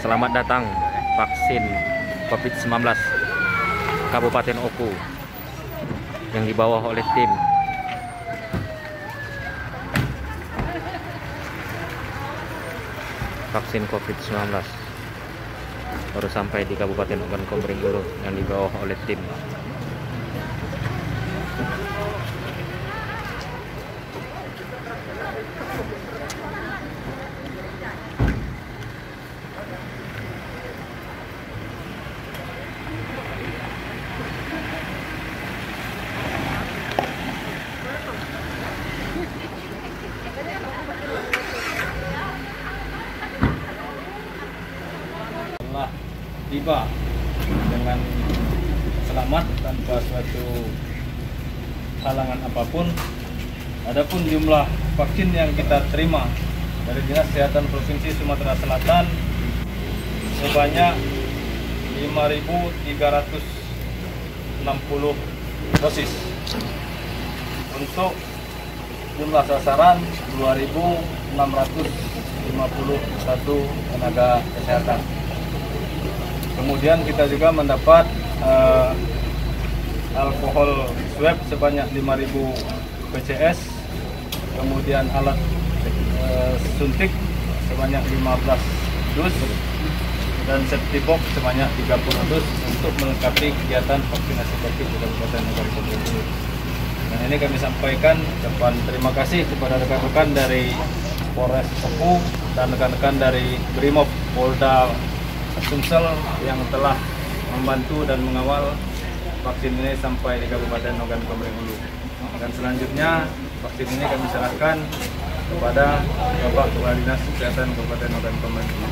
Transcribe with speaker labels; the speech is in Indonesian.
Speaker 1: Selamat datang vaksin COVID-19 Kabupaten Oku yang dibawa oleh tim vaksin COVID-19 baru sampai di Kabupaten Ogan Komering Ulu yang dibawa oleh tim.
Speaker 2: Telah tiba dengan selamat tanpa suatu halangan apapun. Adapun jumlah vaksin yang kita terima dari Dinas Kesehatan Provinsi Sumatera Selatan sebanyak 5.360 dosis. Untuk jumlah sasaran 2.651 tenaga kesehatan. Kemudian kita juga mendapat alkohol swab sebanyak 5.000 PCS, kemudian alat suntik sebanyak 15 dus, dan safety box sebanyak 30 dus untuk melengkapi kegiatan vaksinasi COVID di Kabupaten Ogan Komering Ulu. Dan ini kami sampaikan ucapan terima kasih kepada rekan-rekan dari Polres Oku dan rekan-rekan dari Brimob Polda Sumsel yang telah membantu dan mengawal vaksin ini sampai di Kabupaten Ogan Komering Ulu. Dan selanjutnya vaksin ini kami serahkan kepada Bapak Kepala Dinas Kesehatan Kabupaten Ogan Komering Ulu.